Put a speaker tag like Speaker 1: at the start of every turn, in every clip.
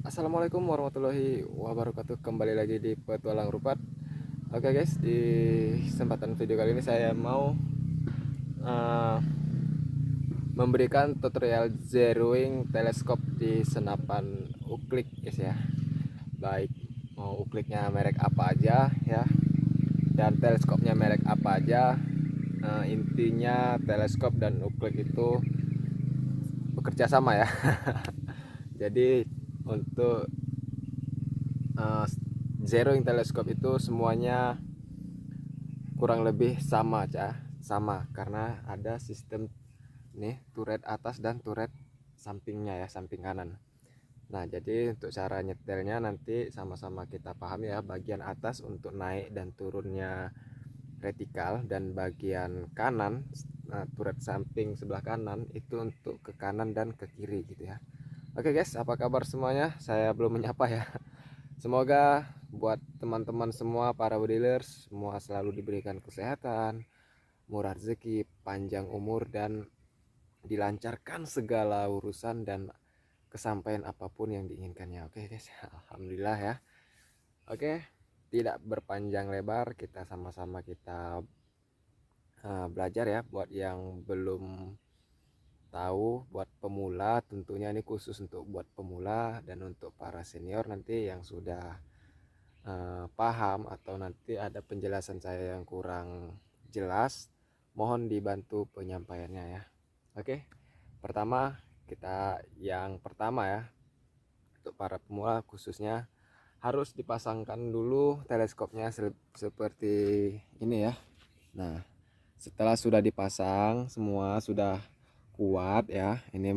Speaker 1: Assalamualaikum warahmatullahi wabarakatuh. Kembali lagi di Petualang Rupat. Oke guys, di kesempatan video kali ini saya mau uh, memberikan tutorial zeroing teleskop di senapan uklik guys ya. Baik mau ukliknya merek apa aja ya, dan teleskopnya merek apa aja. Intinya teleskop dan uklik itu bekerja sama ya. Jadi untuk uh, zeroing teleskop itu semuanya kurang lebih sama karena ada sistem nih turret atas dan turret sampingnya ya, samping kanan. Nah jadi untuk cara nyetelnya nanti sama-sama kita paham ya. Bagian atas untuk naik dan turunnya vertikal, dan bagian kanan, turret samping sebelah kanan itu untuk ke kanan dan ke kiri gitu ya. Oke guys, apa kabar semuanya? Saya belum menyapa ya. Semoga buat teman-teman semua para dealers semua selalu diberikan kesehatan, murah rezeki, panjang umur, dan dilancarkan segala urusan dan kesampaian apapun yang diinginkannya. Oke guys, alhamdulillah ya. Oke, tidak berpanjang lebar, kita sama-sama kita belajar ya. Buat yang belum tahu, buat pemula tentunya ini khusus untuk buat pemula, dan untuk para senior nanti yang sudah paham atau nanti ada penjelasan saya yang kurang jelas, mohon dibantu penyampaiannya ya. Oke, yang pertama ya, untuk para pemula khususnya harus dipasangkan dulu teleskopnya seperti ini ya. Nah setelah sudah dipasang semua, sudah kuat ya, ini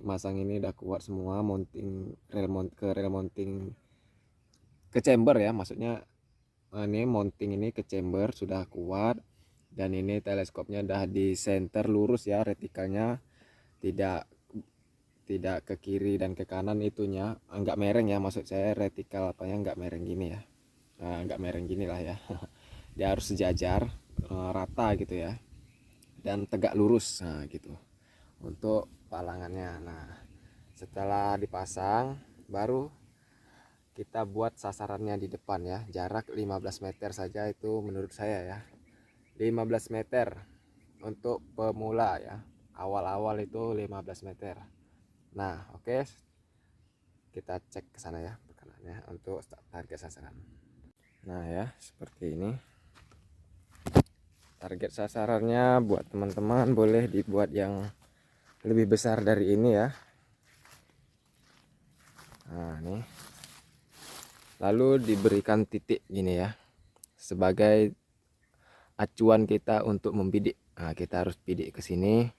Speaker 1: masang ini udah kuat semua, mounting rel mounting ke chamber ya, maksudnya ini mounting ini ke chamber sudah kuat, dan ini teleskopnya udah di center lurus ya, retikalnya tidak tidak ke kiri dan ke kanan, itunya enggak mereng ya, maksud saya retikal apanya enggak mereng gini ya. Enggak mereng gini lah ya. Dia harus sejajar, rata gitu ya, dan tegak lurus, nah gitu untuk palangannya. Nah setelah dipasang baru kita buat sasarannya di depan ya, jarak 15 meter saja itu menurut saya ya, 15 meter untuk pemula ya, awal-awal itu 15 meter. Nah oke, kita cek ke sana ya perkenalannya untuk target sasaran. Nah ya seperti ini target sasarannya. Buat teman-teman boleh dibuat yang lebih besar dari ini ya. Nah nih, lalu diberikan titik gini ya sebagai acuan kita untuk membidik. Nah kita harus bidik ke sini,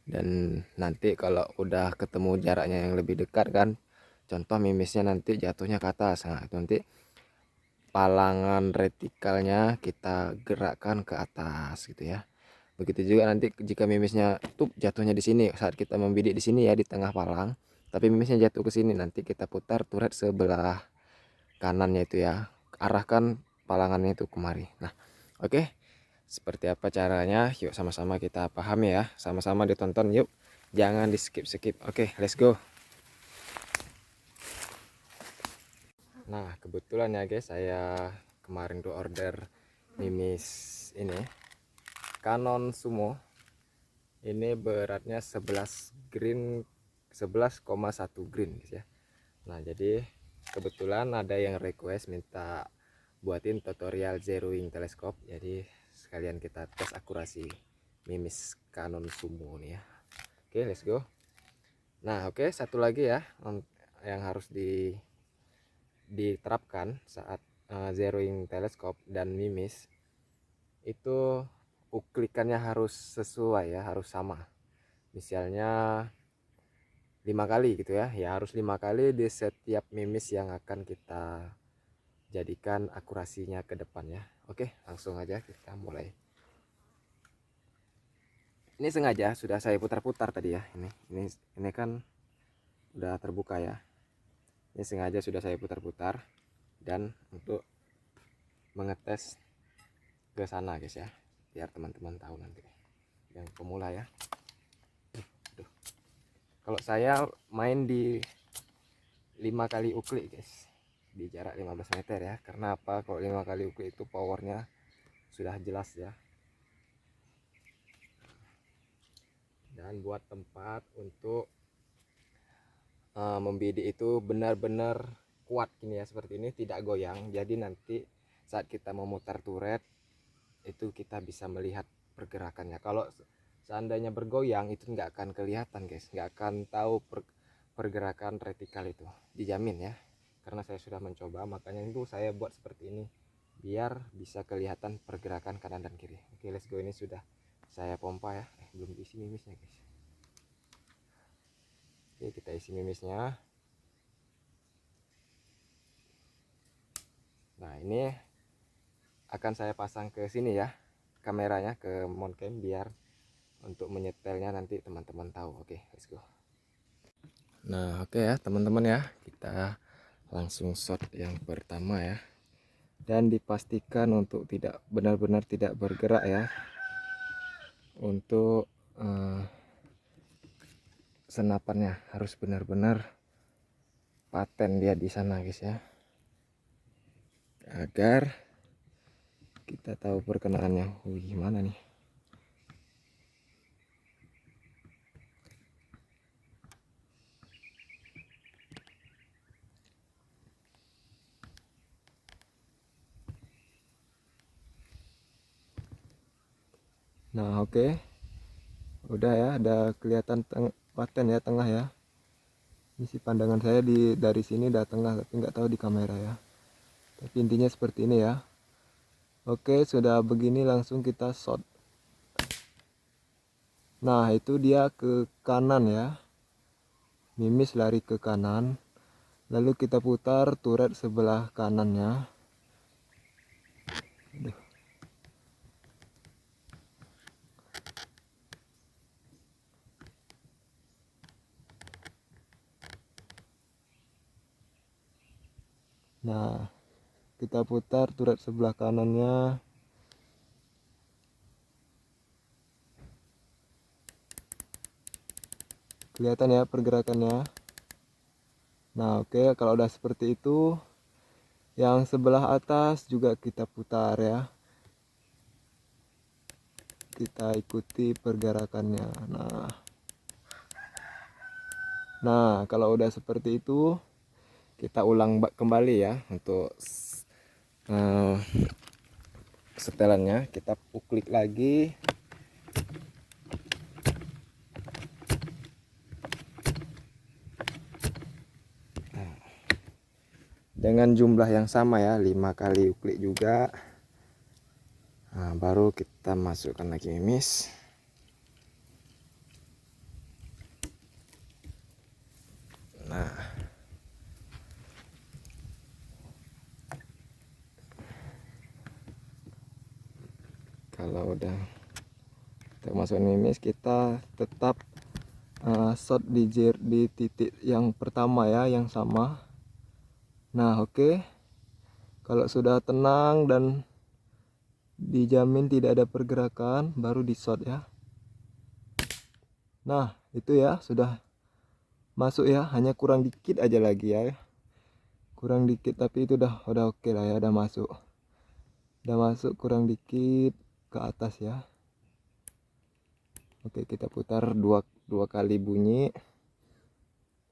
Speaker 1: dan nanti kalau udah ketemu jaraknya yang lebih dekat kan, contoh mimisnya nanti jatuhnya ke atas, nah itu nanti palangan retikalnya kita gerakkan ke atas gitu ya. Begitu juga nanti jika mimisnya tuh jatuhnya di sini saat kita membidik di sini ya, di tengah palang, tapi mimisnya jatuh ke sini, nanti kita putar turret sebelah kanannya itu ya, arahkan palangannya itu kemari. Nah oke, seperti apa caranya, yuk sama-sama kita pahami ya, sama-sama ditonton yuk, jangan di skip. Oke, let's go. Nah kebetulan ya guys, saya kemarin tuh order mimis ini Canon Sumo, ini beratnya 11 green, 11,1 green guys ya. Nah jadi kebetulan ada yang request minta buatin tutorial zeroing teleskop, jadi sekalian kita tes akurasi mimis Canon Sumo nih ya. Oke let's go. Nah oke, satu lagi ya yang harus diterapkan saat zeroing teleskop dan mimis itu, uklikannya harus sesuai ya, harus sama. Misalnya 5 kali gitu ya, ya harus 5 kali di setiap mimis yang akan kita jadikan akurasinya ke depan ya. Oke langsung aja kita mulai. Ini sengaja sudah saya putar-putar tadi ya, ini kan udah terbuka ya, ini sengaja sudah saya putar-putar dan untuk mengetes ke sana guys ya, biar teman-teman tahu nanti yang pemula ya. Aduh. Kalau saya main di 5 kali uklik guys, di jarak 15 meter ya. Karena apa? Kalau 5 kali uklik itu powernya sudah jelas ya. Dan buat tempat untuk membidik itu benar-benar kuat gini ya, seperti ini, tidak goyang. Jadi nanti saat kita memutar turret itu kita bisa melihat pergerakannya. Kalau seandainya bergoyang itu nggak akan kelihatan guys, nggak akan tahu pergerakan retikal itu, dijamin ya. Karena saya sudah mencoba, makanya itu saya buat seperti ini biar bisa kelihatan pergerakan kanan dan kiri. Oke, let's go. Ini sudah saya pompa ya. Belum diisi mimisnya guys. Oke, kita isi mimisnya. Nah, ini akan saya pasang ke sini ya, kameranya ke mount cam, biar untuk menyetelnya nanti teman-teman tahu. Oke, let's go. Nah, oke ya teman-teman ya, kita langsung shot yang pertama ya. Dan dipastikan untuk tidak benar-benar tidak bergerak ya. Untuk senapannya harus benar-benar paten dia di sana guys ya, agar kita tahu perkenaannya. Gimana nih? Nah, oke. Udah ya, ada kelihatan paten ya, tengah ya. Ini sih pandangan saya dari sini udah tengah, tapi nggak tahu di kamera ya. Tapi intinya seperti ini ya. Oke, sudah begini langsung kita shot. Nah, itu dia ke kanan ya. Mimis lari ke kanan. Lalu kita putar turret sebelah kanannya. Aduh. Nah, kita putar turret sebelah kanannya. Kelihatan ya pergerakannya. Nah, oke, kalau udah seperti itu, yang sebelah atas juga kita putar ya. Kita ikuti pergerakannya. Nah, kalau udah seperti itu, kita ulang kembali ya untuk setelannya. Kita uklik lagi. Dengan jumlah yang sama ya, 5 kali uklik juga. Nah, baru kita masukkan lagi mimis. Nah, kalau udah kita masukkan mimis, kita tetap shot di titik yang pertama ya, yang sama. Nah, oke. Kalau sudah tenang dan dijamin tidak ada pergerakan, baru di shot ya. Nah, itu ya sudah masuk ya, hanya kurang dikit aja lagi ya. Kurang dikit, tapi itu udah oke lah ya, udah masuk. Udah masuk kurang dikit ke atas ya. Oke, kita putar dua kali bunyi.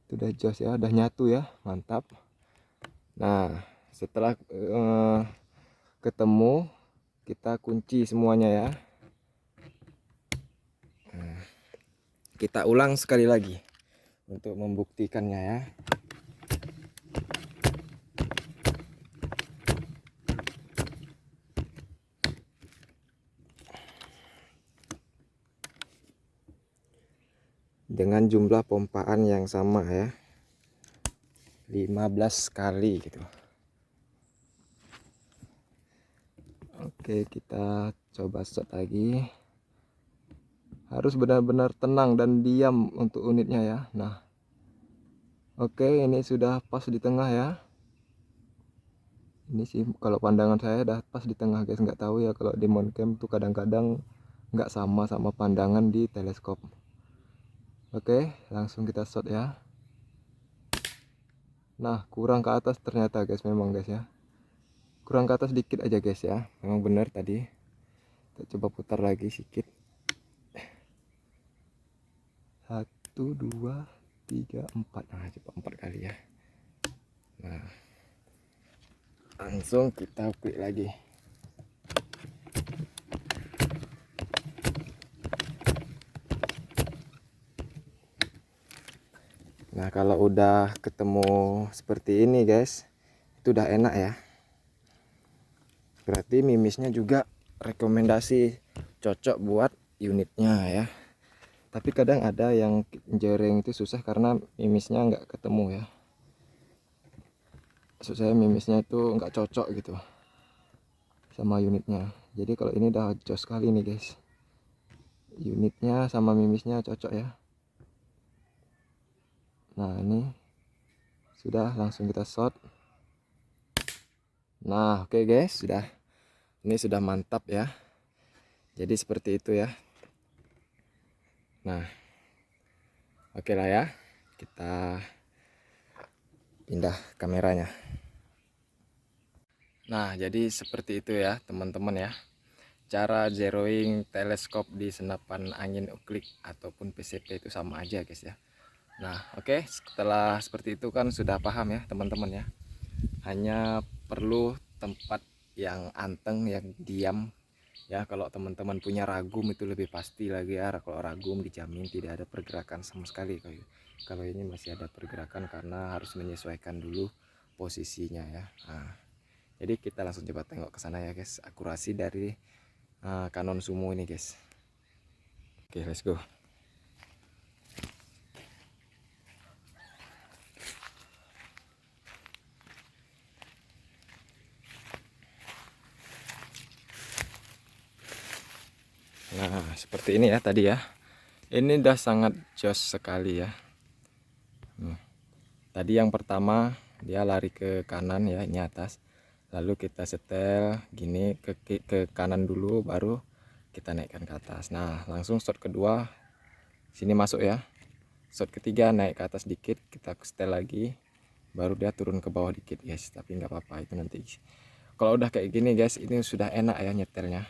Speaker 1: Itu udah jos ya, udah nyatu ya, mantap. Nah, setelah ketemu, kita kunci semuanya ya. Kita ulang sekali lagi untuk membuktikannya ya. Dengan jumlah pompaan yang sama ya, 15 kali gitu. Oke, kita coba shot lagi. Harus benar-benar tenang dan diam untuk unitnya ya. Nah, oke, ini sudah pas di tengah ya. Ini sih kalau pandangan saya udah pas di tengah guys. Nggak tahu ya kalau di mount cam tuh kadang-kadang nggak sama pandangan di teleskop. Oke, langsung kita shot ya. Nah, kurang ke atas ternyata guys, memang guys ya. Kurang ke atas dikit aja guys ya. Memang benar tadi. Kita coba putar lagi sedikit. 1 2 3 4. Nah, coba 4 kali ya. Nah, langsung kita klik lagi. Nah, kalau udah ketemu seperti ini guys, itu udah enak ya. Berarti mimisnya juga rekomendasi cocok buat unitnya ya. Tapi kadang ada yang jereng itu susah karena mimisnya nggak ketemu ya. Maksud saya mimisnya itu nggak cocok gitu sama unitnya. Jadi kalau ini udah jos sekali nih guys. Unitnya sama mimisnya cocok ya. Nah, ini sudah, langsung kita shot. Nah, oke guys, sudah. Ini sudah mantap ya. Jadi seperti itu ya. Nah, oke lah ya. Kita pindah kameranya. Nah, jadi seperti itu ya teman-teman ya. Cara zeroing teleskop di senapan angin uklik ataupun PCP itu sama aja guys ya. Nah, oke, setelah seperti itu kan sudah paham ya teman-teman ya. Hanya perlu tempat yang anteng, yang diam ya. Kalau teman-teman punya ragum itu lebih pasti lagi ya. Kalau ragum dijamin tidak ada pergerakan sama sekali. Kalau ini masih ada pergerakan karena harus menyesuaikan dulu posisinya ya. Nah, jadi kita langsung coba tengok ke sana ya guys, akurasi dari Canon Sumo ini guys. Oke, let's go. Nah, seperti ini ya tadi ya. Ini udah sangat jos sekali ya. Tadi yang pertama dia lari ke kanan ya, ini atas. Lalu kita setel gini ke kanan dulu, baru kita naikkan ke atas. Nah, langsung shot kedua sini masuk ya. Shot ketiga naik ke atas dikit, kita setel lagi, baru dia turun ke bawah dikit guys. Tapi nggak apa-apa, itu nanti kalau udah kayak gini guys, ini sudah enak ya nyetelnya.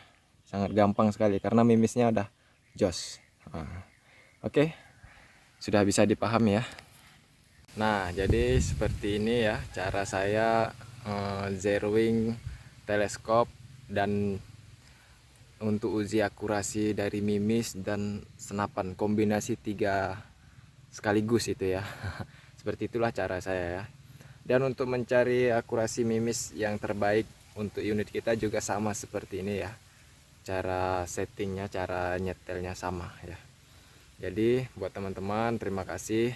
Speaker 1: Sangat gampang sekali karena mimisnya udah jos. Nah, oke, sudah bisa dipahami ya. Nah, jadi seperti ini ya cara saya zeroing teleskop dan untuk uji akurasi dari mimis dan senapan, kombinasi 3 sekaligus itu ya. Seperti itulah cara saya ya. Dan untuk mencari akurasi mimis yang terbaik untuk unit kita juga sama seperti ini ya. Cara settingnya, cara nyetelnya sama ya. Jadi buat teman-teman, terima kasih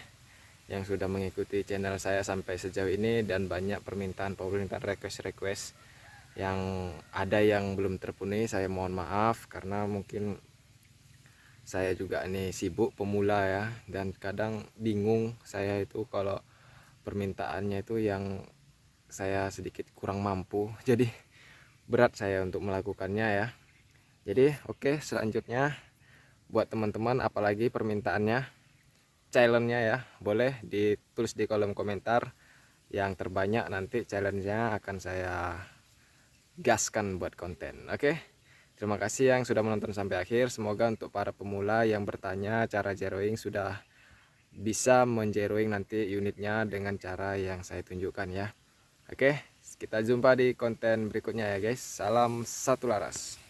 Speaker 1: yang sudah mengikuti channel saya sampai sejauh ini, dan banyak permintaan request yang ada yang belum terpenuhi. Saya mohon maaf karena mungkin saya juga ini sibuk pemula ya, dan kadang bingung saya itu kalau permintaannya itu yang saya sedikit kurang mampu, jadi berat saya untuk melakukannya ya. Jadi oke, selanjutnya buat teman-teman apalagi permintaannya, challenge-nya ya, boleh ditulis di kolom komentar. Yang terbanyak nanti challenge-nya akan saya gaskan buat konten. Oke, terima kasih yang sudah menonton sampai akhir. Semoga untuk para pemula yang bertanya cara zeroing sudah bisa menzeroing nanti unitnya dengan cara yang saya tunjukkan ya. Oke, kita jumpa di konten berikutnya ya guys. Salam satu laras.